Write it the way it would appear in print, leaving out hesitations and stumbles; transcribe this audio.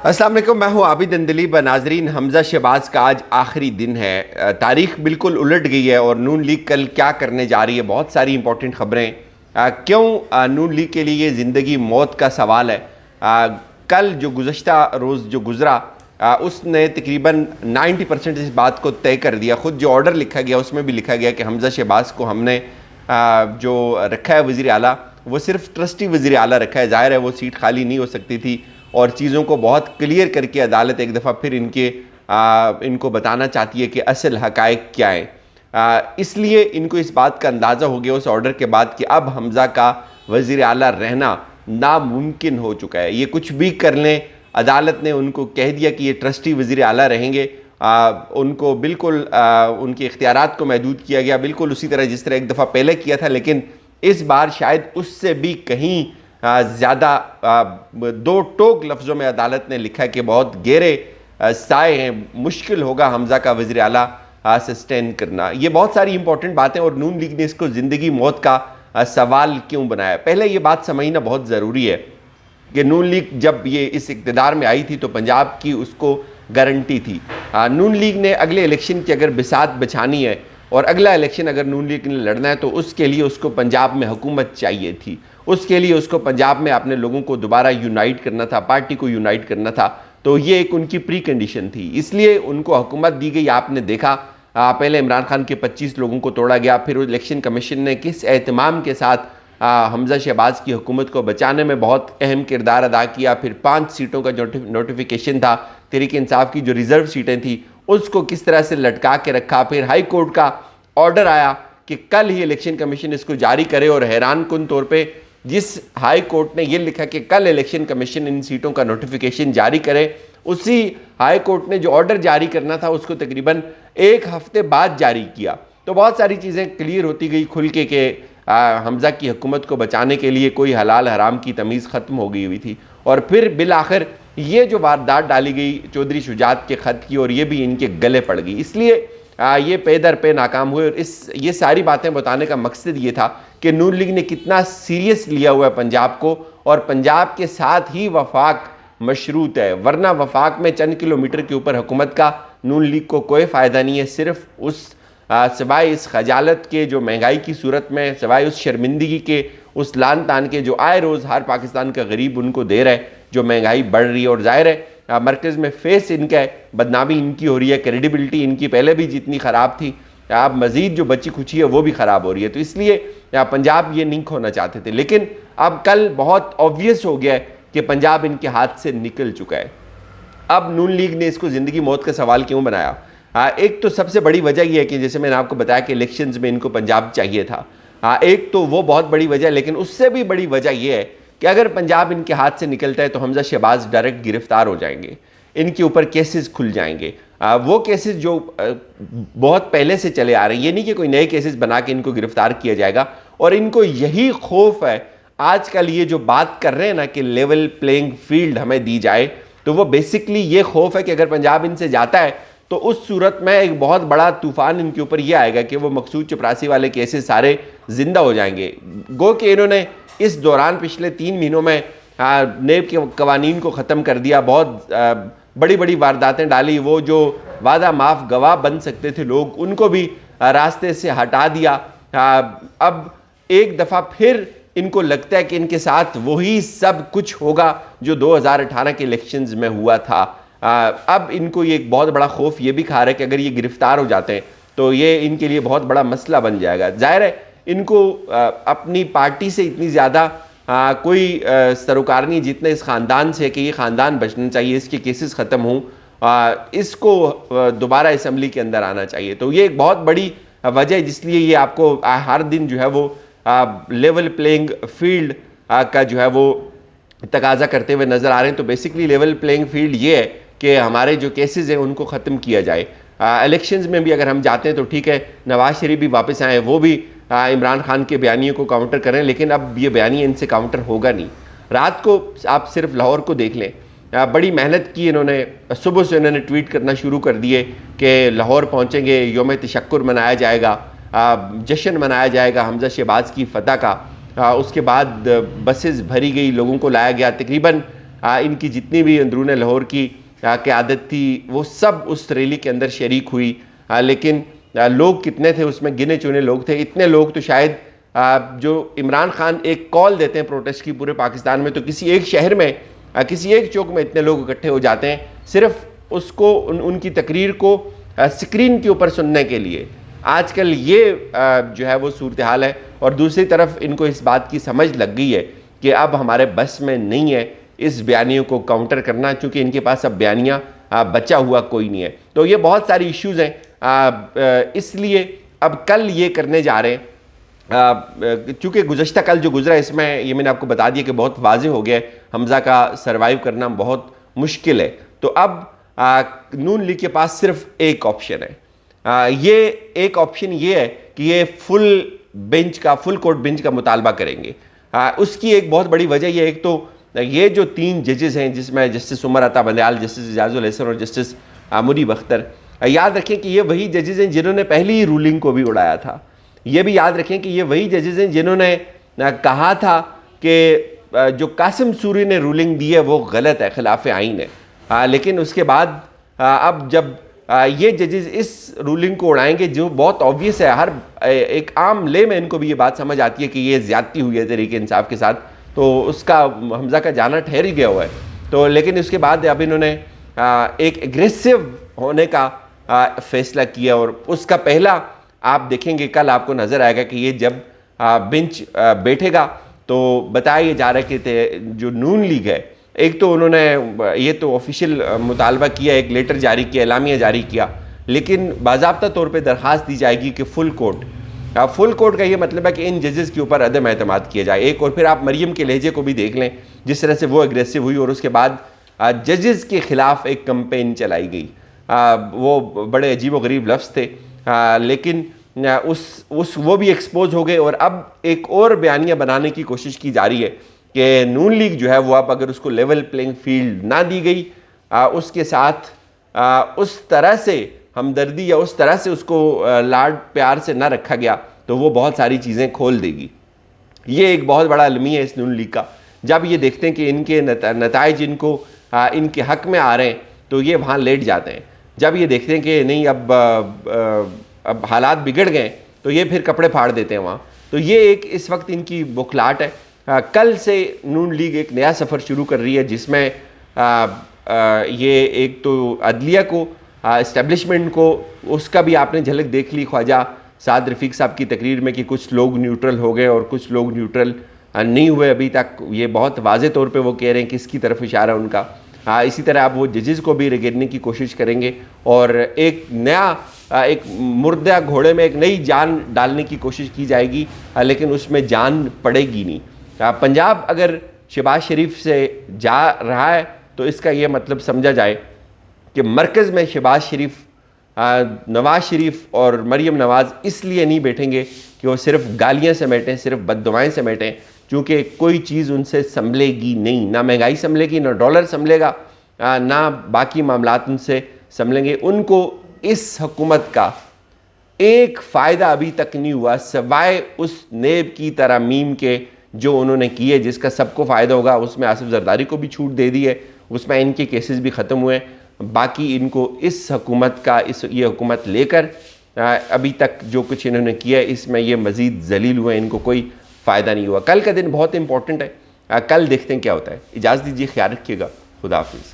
अस्सलाम वालेकुम, मैं हूं आबिद अंदलीब। नाजरीन, हमजा शहबाज का आज आखिरी दिन है। तारीख बिल्कुल उलट गई है और नून लीग कल क्या करने जा रही है, बहुत सारी इंपॉर्टेंट खबरें। क्यों नून लीग के लिए ये ज़िंदगी मौत का सवाल है। कल जो गुज़श्ता रोज़ जो गुज़रा उसने तकरीबन 90% इस बात को तय कर दिया। ख़ुद जो ऑर्डर लिखा गया उसमें भी लिखा गया कि हमजा शहबाज को हमने जो रखा है वज़ीर आला, वो सिर्फ ट्रस्टी वज़ीर आला रखा है। ज़ाहिर है वो सीट खाली नहीं हो सकती थी और चीज़ों को बहुत क्लियर करके अदालत एक दफ़ा फिर इनको बताना चाहती है कि असल हक़ाइक़ क्या है। इसलिए इनको इस बात का अंदाज़ा हो गया उस ऑर्डर के बाद कि अब हमज़ा का वज़ीर आला रहना नामुमकिन हो चुका है। ये कुछ भी कर लें, अदालत ने उनको कह दिया कि ये ट्रस्टी वज़ीर आला रहेंगे। उनको बिल्कुल उनके इख्तियारात को महदूद किया गया, बिल्कुल उसी तरह जिस तरह एक दफ़ा पहले किया था, लेकिन इस बार शायद उससे भी कहीं ज़्यादा दो टोक लफ्ज़ों में अदालत ने लिखा कि बहुत गहरे साए हैं, मुश्किल होगा हमज़ा का वज़ीर आला सस्टेन करना। ये बहुत सारी इंपॉर्टेंट बातें और नून लीग ने इसको ज़िंदगी मौत का सवाल क्यों बनाया। पहले ये बात समझना बहुत ज़रूरी है कि नून लीग जब ये इस इक़्तिदार में आई थी तो पंजाब की उसको गारंटी थी। नून लीग ने अगले इलेक्शन की अगर बिसात बचानी है और अगला इलेक्शन अगर नून लीग ने लड़ना है तो उसके लिए उसको पंजाब में हुकूमत चाहिए थी। उसके लिए उसको पंजाब में अपने लोगों को दोबारा यूनाइट करना था, पार्टी को यूनाइट करना था। तो ये एक उनकी प्री कंडीशन थी, इसलिए उनको हुकूमत दी गई। आपने देखा पहले इमरान खान के 25 लोगों को तोड़ा गया, फिर इलेक्शन कमीशन ने किस एहतमाम के साथ हमजा शहबाज की हुकूमत को बचाने में बहुत अहम किरदार अदा किया। फिर 5 सीटों का जो नोटिफिकेशन था, तहरीक इंसाफ की जो रिज़र्व सीटें थी उसको किस तरह से लटका के रखा। फिर हाई कोर्ट का ऑर्डर आया कि कल ही इलेक्शन कमीशन इसको जारी करे और हैरान कुन तौर पे जिस हाई कोर्ट ने यह लिखा कि कल इलेक्शन कमीशन इन सीटों का नोटिफिकेशन जारी करे, उसी हाई कोर्ट ने जो ऑर्डर जारी करना था उसको तकरीबन 1 हफ्ते बाद जारी किया। तो बहुत सारी चीज़ें क्लियर होती गई खुल के हमज़ा की हुकूमत को बचाने के लिए कोई हलाल हराम की तमीज़ ख़त्म हो गई हुई थी। और फिर बिल आखिर ये जो वारदात डाली गई चौधरी शुजात के ख़त की, और ये भी इनके गले पड़ गई, इसलिए ये पे दर पे नाकाम हुए। और ये सारी बातें बताने का मकसद ये था कि नून लीग ने कितना सीरियस लिया हुआ है पंजाब को, और पंजाब के साथ ही वफाक मशरूत है। वरना वफाक में चंद किलोमीटर के ऊपर हुकूमत का नून लीग को कोई फ़ायदा नहीं है। सिर्फ उस सिवाय इस खजालत के जो महंगाई की सूरत में, सिवाय उस शर्मिंदगी के, उस लान तान के जो आए रोज़ हर पाकिस्तान का गरीब उनको दे रहा है, जो महंगाई बढ़ रही है। और ज़ाहिर है मरकज़ में फेस इनका है, बदनामी इनकी हो रही है, क्रेडिबिलिटी इनकी पहले भी जितनी ख़राब थी अब मज़ीद जो बची खुची है वो भी ख़राब हो रही है। तो इसलिए पंजाब ये नहीं खोना चाहते थे, लेकिन अब कल बहुत ऑब्वियस हो गया है कि पंजाब इनके हाथ से निकल चुका है। अब नून लीग ने इसको ज़िंदगी मौत का सवाल क्यों बनाया? एक तो सबसे बड़ी वजह यह है कि जैसे मैंने आपको बताया कि इलेक्शंस में इनको पंजाब चाहिए था। एक तो वो बहुत बड़ी वजह है, लेकिन उससे भी बड़ी वजह यह है कि अगर पंजाब इनके हाथ से निकलता है तो हमजा शहबाज डायरेक्ट गिरफ्तार हो जाएंगे, इनके ऊपर केसेस खुल जाएंगे। वो केसेस जो बहुत पहले से चले आ रहे हैं, ये नहीं कि कोई नए केसेस बना के इनको गिरफ्तार किया जाएगा। और इनको यही खौफ है, आजकल ये जो बात कर रहे हैं ना कि लेवल प्लेइंग फील्ड हमें दी जाए, तो वो बेसिकली ये खौफ है कि अगर पंजाब इनसे जाता है तो उस सूरत में एक बहुत बड़ा तूफान इनके ऊपर ये आएगा कि वो मकसूद चपरासी वाले केसेस सारे जिंदा हो जाएंगे। गो कि इन्होंने इस दौरान पिछले 3 महीनों में नेब के कवानीन को ख़त्म कर दिया, बहुत बड़ी बड़ी वारदातें डाली। वो जो वादा माफ़ गवाह बन सकते थे लोग, उनको भी रास्ते से हटा दिया। अब एक दफ़ा फिर इनको लगता है कि इनके साथ वही सब कुछ होगा जो 2018 के इलेक्शंस में हुआ था। अब इनको ये एक बहुत बड़ा खौफ ये भी खा रहा है कि अगर ये गिरफ्तार हो जाते हैं तो ये इनके लिए बहुत बड़ा मसला बन जाएगा। जाहिर है इनको अपनी पार्टी से इतनी ज़्यादा कोई सरोकार नहीं जितना इस ख़ानदान से कि ये ख़ानदान बचना चाहिए, इसके केसेस ख़त्म हों, इसको दोबारा असम्बली के अंदर आना चाहिए। तो ये एक बहुत बड़ी वजह है जिसलिए ये आपको हर दिन जो है वो लेवल प्लेइंग फील्ड का जो है वो तकाजा करते हुए नज़र आ रहे हैं। तो बेसिकली लेवल प्लेइंग फील्ड ये है कि हमारे जो केसेस हैं उनको ख़त्म किया जाए। इलेक्शंस में भी अगर हम जाते हैं तो ठीक है, नवाज शरीफ भी वापस आए, वो भी इमरान खान के बयानियों को काउंटर करें, लेकिन अब ये बयानी इनसे काउंटर होगा नहीं। रात को आप सिर्फ लाहौर को देख लें, बड़ी मेहनत की इन्होंने, सुबह से इन्होंने ट्वीट करना शुरू कर दिए कि लाहौर पहुँचेंगे, योम तशक्कुर मनाया जाएगा, जश्न मनाया जाएगा हमजा शहबाज की फ़तह का। उसके बाद बसेस भरी गई, लोगों को लाया गया। तकरीबन इनकी जितनी भी अंदरून लाहौर की क़यादत थी वो सब उस रैली के अंदर शरीक हुई। लेकिन लोग कितने थे उसमें, गिने चुने लोग थे। इतने लोग तो शायद जो इमरान खान एक कॉल देते हैं प्रोटेस्ट की पूरे पाकिस्तान में, तो किसी एक शहर में किसी एक चौक में इतने लोग इकट्ठे हो जाते हैं सिर्फ उसको उनकी तकरीर को स्क्रीन के ऊपर सुनने के लिए। आजकल ये जो है वो सूरत हाल है। और दूसरी तरफ इनको इस बात की समझ लग गई है कि अब हमारे बस में नहीं है इस बयानियों को काउंटर करना, चूँकि इनके पास अब बयानियाँ बचा हुआ कोई नहीं है। तो ये बहुत सारी इश्यूज़ हैं, इसलिए अब कल ये करने जा रहे हैं। चूँकि गुज़श्ता कल जो गुजरा इसमें ये मैंने आपको बता दिया कि बहुत वाज़ेह हो गया हमज़ा का सरवाइव करना बहुत मुश्किल है। तो अब नून लीग के पास सिर्फ एक ऑप्शन है। ये एक ऑप्शन ये है कि ये फुल कोर्ट बेंच का मुतालबा करेंगे। उसकी एक बहुत बड़ी वजह ये, एक तो ये जो 3 जजेस हैं जिसमें जस्टिस उमर अता बंदयाल, जस्टिस एजाजुल एहसन और जस्टिस मुनीब अख्तर, याद रखें कि ये वही जजेस हैं जिन्होंने पहली ही रूलिंग को भी उड़ाया था। ये भी याद रखें कि ये वही जजेस हैं जिन्होंने कहा था कि जो कासिम सूरी ने रूलिंग दी है वो गलत है, खिलाफ आइन है। लेकिन उसके बाद अब जब ये जजेस इस रूलिंग को उड़ाएंगे जो बहुत ऑब्वियस है, हर एक आम ले में इनको भी ये बात समझ आती है कि ये ज़्यादती हुई है तरीके इंसाफ के साथ, तो उसका हमज़ा का जाना ठहर ही गया हुआ है। तो लेकिन उसके बाद अब इन्होंने एक एग्रेसिव होने का फैसला किया और उसका पहला आप देखेंगे कल आपको नज़र आएगा कि ये जब बेंच बैठेगा तो बताया जा रहा है कि जो नून लीग है, एक तो उन्होंने ये तो ऑफिशियल मुतालबा किया, एक लेटर जारी किया, एलामिया जारी किया, लेकिन बाज़ाब्ता तौर पे दरख्वास्त दी जाएगी कि फुल कोर्ट का ये मतलब है कि इन जजेस के ऊपर अदम एतमाद किया जाए। एक और फिर आप मरियम के लहजे को भी देख लें, जिस तरह से वो एग्रेसिव हुई और उसके बाद जजेस के ख़िलाफ़ एक कंपेन चलाई गई। वो बड़े अजीब व गरीब लफ्ज़ थे, लेकिन वो भी एक्सपोज हो गए। और अब एक और बयानिया बनाने की कोशिश की जा रही है कि नून लीग जो है वो अब अगर उसको लेवल प्लेइंग फील्ड ना दी गई, उसके साथ उस तरह से हमदर्दी या उस तरह से उसको लाड प्यार से ना रखा गया, तो वो बहुत सारी चीज़ें खोल देगी। ये एक बहुत बड़ा अलमिया है इस नून लीग का। जब ये देखते हैं कि इनके नताइज इनको इनके हक़ में आ रहे हैं तो ये वहाँ लेट जाते हैं। जब ये देखते हैं कि नहीं अब हालात बिगड़ गए तो ये फिर कपड़े फाड़ देते हैं वहाँ। तो ये एक इस वक्त इनकी बुखलाहट है। कल से नून लीग एक नया सफ़र शुरू कर रही है जिसमें ये एक तो अदलिया को, इस्टेब्लिशमेंट को, उसका भी आपने झलक देख ली ख्वाजा साद रफ़ीक साहब की तकरीर में कि कुछ लोग न्यूट्रल हो गए और कुछ लोग न्यूट्रल नहीं हुए अभी तक। ये बहुत वाज़े तौर पे वो कह रहे हैं किसकी तरफ इशारा उनका। इसी तरह आप वो जजेस को भी रेगेरने की कोशिश करेंगे और एक नया एक मुर्दा घोड़े में एक नई जान डालने की कोशिश की जाएगी, लेकिन उसमें जान पड़ेगी नहीं। पंजाब अगर शहबाज शरीफ से जा रहा है तो इसका ये मतलब समझा जाए कि मरकज़ में शहबाज शरीफ, नवाज़ शरीफ और मरीम नवाज़ इसलिए नहीं बैठेंगे कि वो सिर्फ गालियाँ समेटें, सिर्फ बद्दुआएं समेटें, चूँकि कोई चीज़ उनसे संभलेगी नहीं। ना महंगाई संभलेगी, ना डॉलर संभलेगा, ना बाकी मामलात उनसे संभलेंगे। उनको इस हुकूमत का एक फ़ायदा अभी तक नहीं हुआ सिवाय उस नेब की तरमीम के जो उन्होंने की है, जिसका सबको फ़ायदा होगा। उसमें आसिफ जरदारी को भी छूट दे दी है, उसमें इनके केसेस भी ख़त्म हुए। बाकी इनको इस हुकूमत का ये हुकूमत लेकर अभी तक जो कुछ इन्होंने किया है इसमें ये मज़ीद जलील हुए, इनको कोई फ़ायदा नहीं हुआ। कल का दिन बहुत इंपॉर्टेंट है, कल देखते हैं क्या होता है। इजाज़त दीजिए, ख्याल रखिएगा, खुदा हाफिज़।